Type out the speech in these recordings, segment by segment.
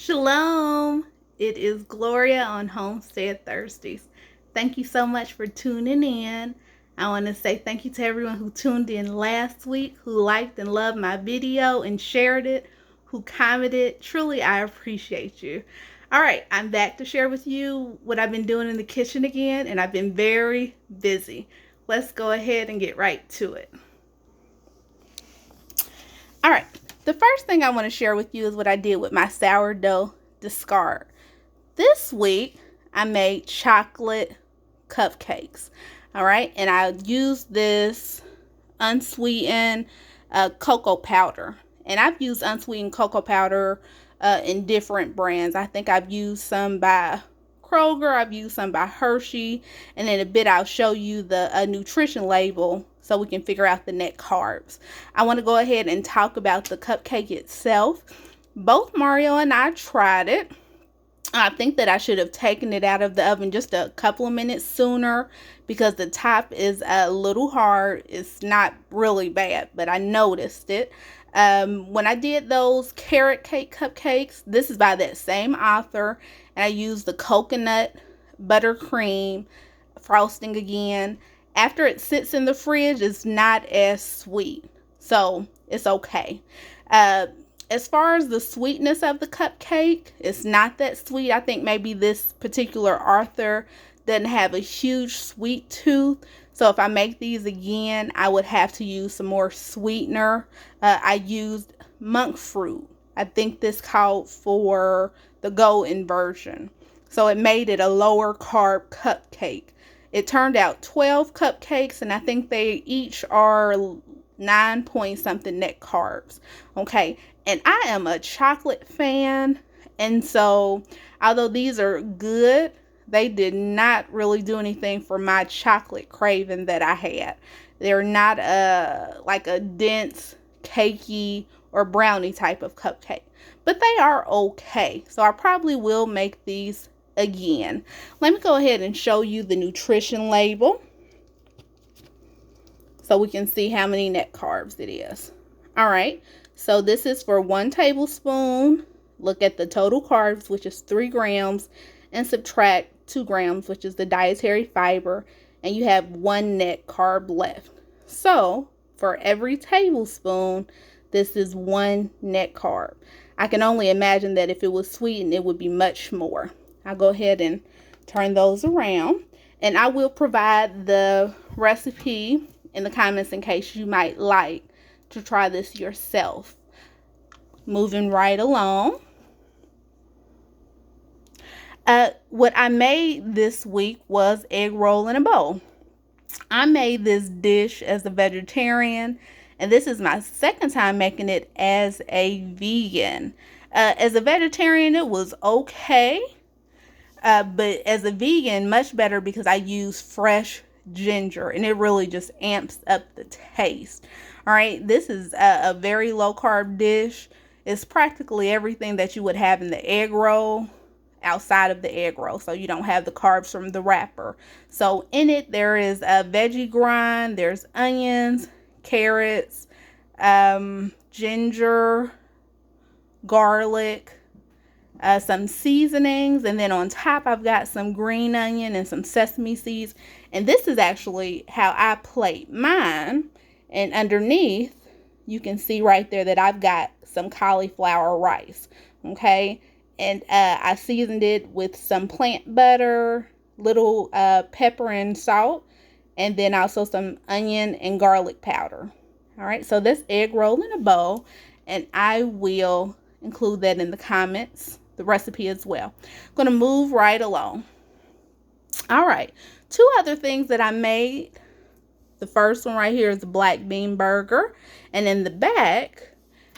Shalom! It is Gloria on Homestead Thursdays. Thank you so much for tuning in. I want to say thank you to everyone who tuned in last week, who liked and loved my video and shared it, who commented. Truly, I appreciate you. All right, I'm back to share with you what I've been doing in the kitchen again, and I've been very busy. Let's go ahead and get right to it. All right, the first thing I want to share with you is what I did with my sourdough discard. This week, I made chocolate cupcakes. All right, and I used this unsweetened cocoa powder. And I've used unsweetened cocoa powder in different brands. I think I've used some by Kroger, I've used some by Hershey, and in a bit I'll show you the nutrition label so we can figure out the net carbs. I want to go ahead and talk about the cupcake itself. Both Mario and I tried it. I think that I should have taken it out of the oven just a couple of minutes sooner because the top is a little hard. It's not really bad, but I noticed it. When I did those carrot cake cupcakes, this is by that same author, and I used the coconut buttercream frosting again. After it sits in the fridge, it's not as sweet, so it's okay. As far as the sweetness of the cupcake, it's not that sweet. I think maybe this particular author doesn't have a huge sweet tooth. So if I make these again, I would have to use some more sweetener. I used monk fruit. I think this called for the golden version. So it made it a lower carb cupcake. It turned out 12 cupcakes, and I think they each are 9 point something net carbs. Okay, and I am a chocolate fan, and so although these are good, they did not really do anything for my chocolate craving that I had. They're not like a dense, cakey, or brownie type of cupcake, but they are okay. So I probably will make these again. Let me go ahead and show you the nutrition label so we can see how many net carbs it is. All right, so this is for 1 tablespoon. Look at the total carbs, which is 3 grams, and subtract 2 grams, which is the dietary fiber, and you have 1 net carb left. So for every tablespoon, this is 1 net carb. I can only imagine that if it was sweetened, it would be much more. I'll go ahead and turn those around, and I will provide the recipe in the comments in case you might like to try this yourself. Moving right along. What I made this week was egg roll in a bowl. I made this dish as a vegetarian, and this is my second time making it as a vegan. As a vegetarian, it was okay, but as a vegan, much better because I use fresh ginger, and it really just amps up the taste. All right, this is a very low carb dish. It's practically everything that you would have in the egg roll outside of the egg roll, so you don't have the carbs from the wrapper. So in it there is a veggie grind, there's onions, carrots, ginger, garlic, some seasonings, and then on top I've got some green onion and some sesame seeds. And this is actually how I plate mine, and underneath you can see right there that I've got some cauliflower rice. Okay, and I seasoned it with some plant butter, little pepper and salt, and then also some onion and garlic powder. All right, so this egg roll in a bowl, and I will include that in the comments, the recipe as well. I'm going to move right along. All right, 2 other things that I made. The first one right here is the black bean burger, and in the back,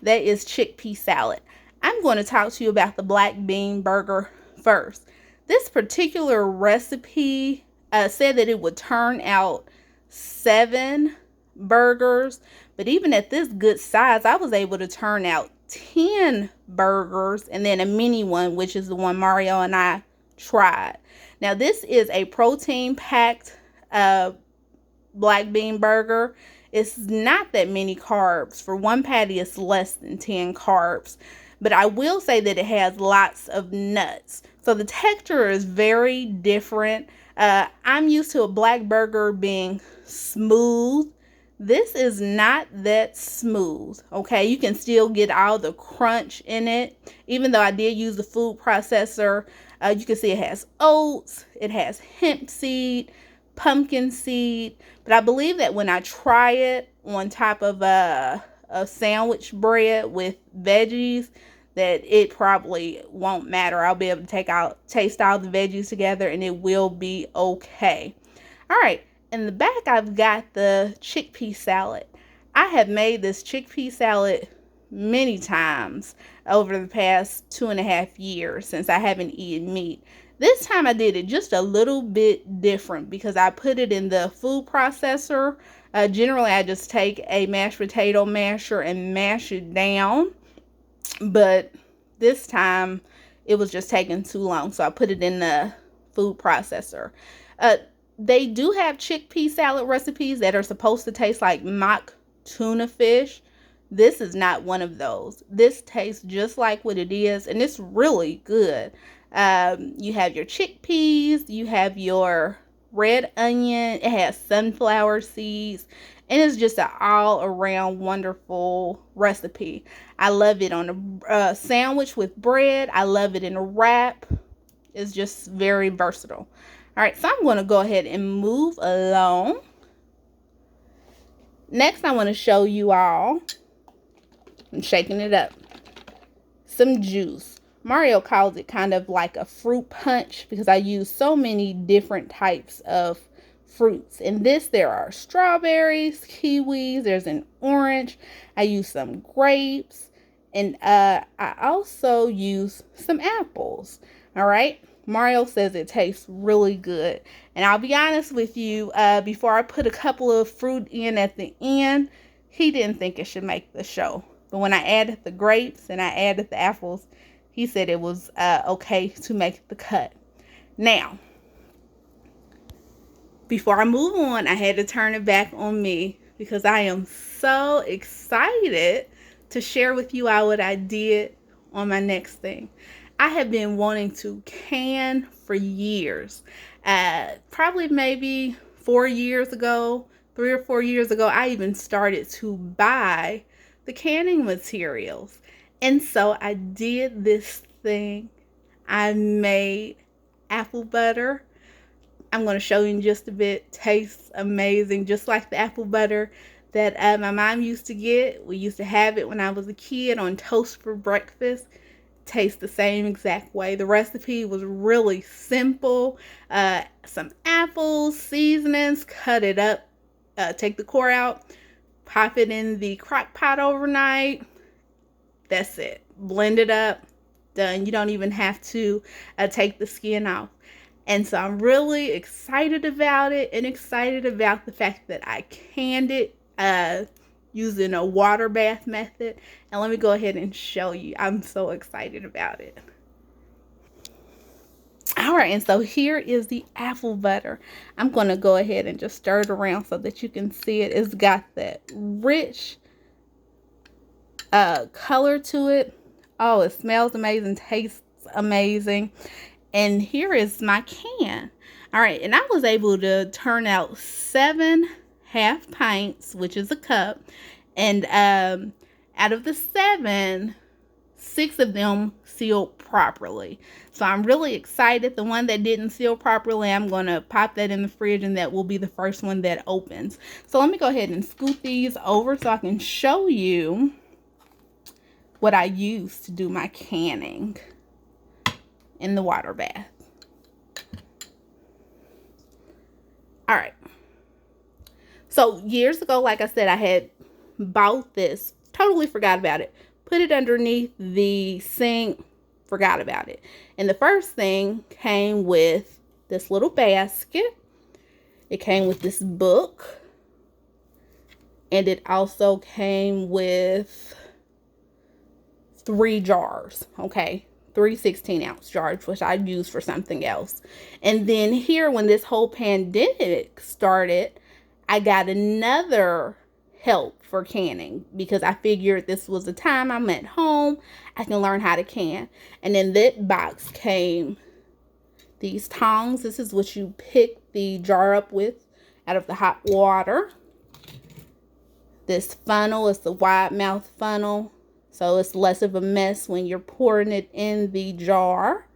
that is chickpea salad. I'm going to talk to you about the black bean burger first. This particular recipe said that it would turn out 7 burgers, but even at this good size, I was able to turn out 10 burgers and then a mini one, which is the one Mario and I tried. Now, this is a protein-packed black bean burger. It's not that many carbs. For one patty, it's less than 10 carbs. but I will say that it has lots of nuts. So the texture is very different. I'm used to a black burger being smooth. This is not that smooth, okay? You can still get all the crunch in it. Even though I did use the food processor, you can see it has oats, it has hemp seed, pumpkin seed. But I believe that when I try it on top of a sandwich bread with veggies, that it probably won't matter. I'll be able to taste all the veggies together and it will be okay. All right. In the back, I've got the chickpea salad. I have made this chickpea salad many times over the past 2.5 years since I haven't eaten meat. This time I did it just a little bit different because I put it in the food processor. Generally, I just take a mashed potato masher and mash it down. But this time, it was just taking too long, so I put it in the food processor. They do have chickpea salad recipes that are supposed to taste like mock tuna fish. This is not one of those. This tastes just like what it is, and it's really good. You have your chickpeas, you have your red onion, it has sunflower seeds, and it's just an all-around wonderful recipe. I love it on a sandwich with bread. I love it in a wrap. It's just very versatile. All right, so I'm going to go ahead and move along. Next, I want to show you all, I'm shaking it up, some juice. Mario calls it kind of like a fruit punch because I use so many different types of fruits. In this, there are strawberries, kiwis, there's an orange. I use some grapes, and I also use some apples. All right. Mario says it tastes really good. And I'll be honest with you, before I put a couple of fruit in at the end, he didn't think it should make the show. But when I added the grapes and I added the apples, he said it was okay to make the cut. Now, before I move on, I had to turn it back on me because I am so excited to share with you all what I did on my next thing. I have been wanting to can for years. Probably maybe 4 years ago, 3 or 4 years ago, I even started to buy the canning materials. And so I did this thing. I made apple butter. I'm going to show you in just a bit. Tastes amazing, just like the apple butter that my mom used to get. We used to have it when I was a kid on toast for breakfast. Tastes the same exact way. The recipe was really simple. Some apples, seasonings, cut it up, take the core out, pop it in the crock pot overnight. That's it. Blend it up, done. You don't even have to take the skin off. And so I'm really excited about it and excited about the fact that I canned it using a water bath method. And let me go ahead and show you. I'm so excited about it. All right, and so here is the apple butter. I'm going to go ahead and just stir it around so that you can see it. It's got that rich color to it. Oh, it smells amazing, tastes amazing. And here is my can. All right, and I was able to turn out 7 half pints, which is a cup. And out of the 7, 6 of them sealed properly. So I'm really excited. The one that didn't seal properly, I'm going to pop that in the fridge, and that will be the first one that opens. So let me go ahead and scoot these over so I can show you what I use to do my canning in the water bath. All right. So years ago, like I said, I had bought this, totally forgot about it, put it underneath the sink, forgot about it. And the first thing came with this little basket. It came with this book. And it also came with 3 jars, okay? 3 16-ounce jars, which I used for something else. And then here, when this whole pandemic started, I got another help for canning, because I figured this was the time I'm at home, I can learn how to can. And in that box came these tongs. This is what you pick the jar up with out of the hot water. This funnel is the wide mouth funnel, so it's less of a mess when you're pouring it in the jar.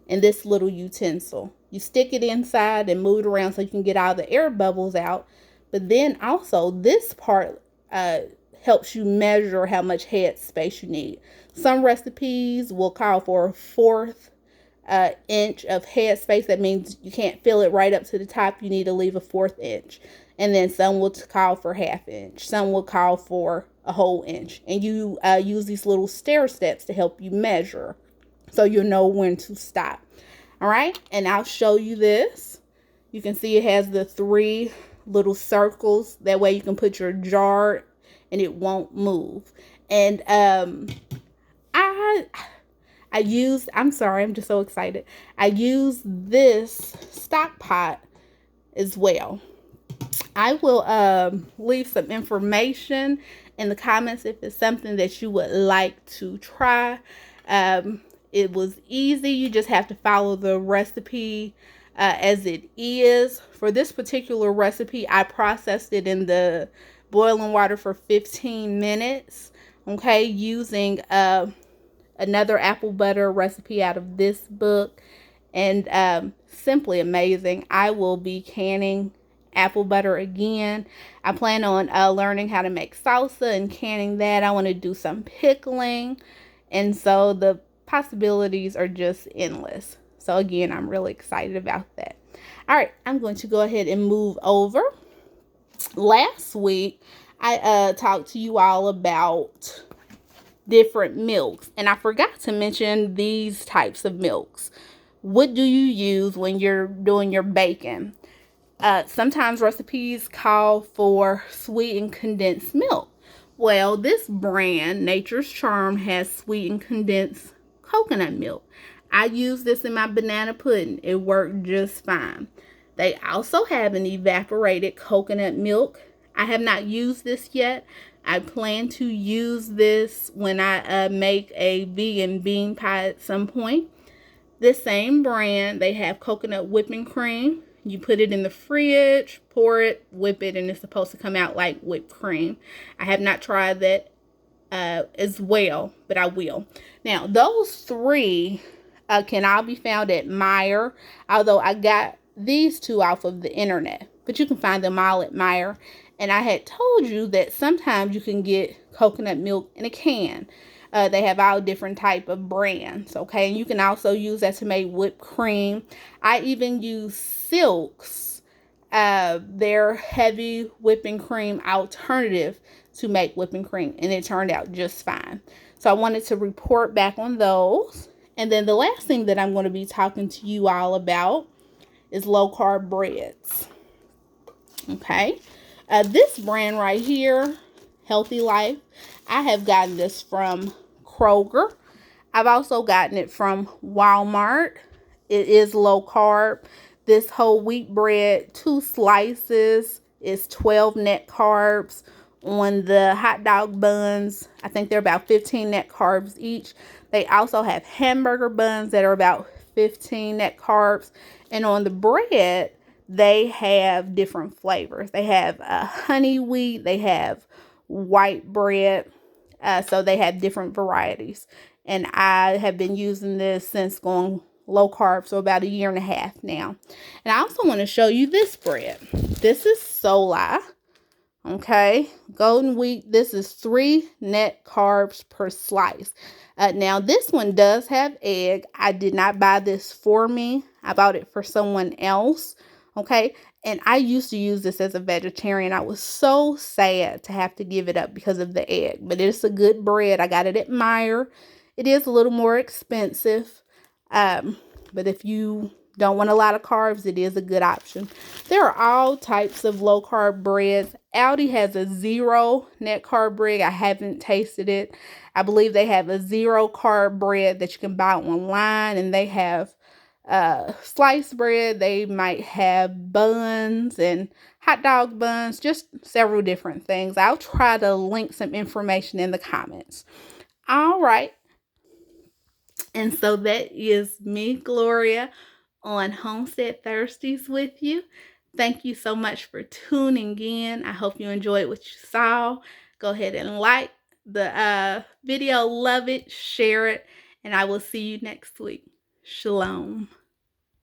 And this little utensil, you stick it inside and move it around so you can get all the air bubbles out. But then also this part helps you measure how much head space you need. Some recipes will call for a 1/4 inch of head space. That means you can't fill it right up to the top. You need to leave a 1/4 inch. And then some will call for 1/2 inch. Some will call for a whole inch. And you use these little stair steps to help you measure, so you'll know when to stop. All right, and I'll show you this. You can see it has the 3 little circles. That way you can put your jar and it won't move. And I'm sorry, I'm just so excited. I use this stock pot as well. I will leave some information in the comments if it's something that you would like to try. It was easy. You just have to follow the recipe as it is. For this particular recipe, I processed it in the boiling water for 15 minutes. Okay, using another apple butter recipe out of this book. And simply amazing. I will be canning apple butter again. I plan on learning how to make salsa and canning that. I want to do some pickling. And so the possibilities are just endless. So again, I'm really excited about that. All right, I'm going to go ahead and move over. Last week, I talked to you all about different milks, and I forgot to mention these types of milks. What do you use when you're doing your baking? Sometimes recipes call for sweetened condensed milk. Well, this brand, Nature's Charm, has sweetened condensed coconut milk. I use this in my banana pudding. It worked just fine. They also have an evaporated coconut milk. I have not used this yet. I plan to use this when I make a vegan bean pie at some point. This same brand, they have coconut whipping cream. You put it in the fridge, pour it, whip it, and it's supposed to come out like whipped cream. I have not tried that as well, but I will. Now, those 3 can all be found at Meijer, although I got these 2 off of the internet, but you can find them all at Meijer. And I had told you that sometimes you can get coconut milk in a can. They have all different type of brands, okay? And you can also use that to make whipped cream. I even use Silk's, their heavy whipping cream alternative to make whipping cream, and it turned out just fine. So I wanted to report back on those. And then the last thing that I'm going to be talking to you all about is low carb breads. Okay. This brand right here, Healthy Life, I have gotten this from Kroger. I've also gotten it from Walmart. It is low carb. This whole wheat bread, 2 slices, is 12 net carbs. On the hot dog buns, I think they're about 15 net carbs each. They also have hamburger buns that are about 15 net carbs. And on the bread, they have different flavors. They have honey wheat. They have white bread. So they have different varieties. And I have been using this since going low carb, so about 1.5 years now. And I also want to show you this bread. This is Sourdough. Okay, golden wheat. This is 3 net carbs per slice. Now this one does have egg. I did not buy this for me. I bought it for someone else. Okay, and I used to use this as a vegetarian. I was so sad to have to give it up because of the egg, but it's a good bread. I got it at Meijer. It is a little more expensive, but if you don't want a lot of carbs, it is a good option. There are all types of low carb breads. Aldi has a 0 net carb bread. I haven't tasted it. I believe they have a 0 carb bread that you can buy online, and they have sliced bread. They might have buns and hot dog buns, just several different things. I'll try to link some information in the comments. All right. And so that is me, Gloria, on Homestead Thursdays with you. Thank you so much for tuning in. I hope you enjoyed what you saw. Go ahead and like the video, love it, share it, and I will see you next week. Shalom.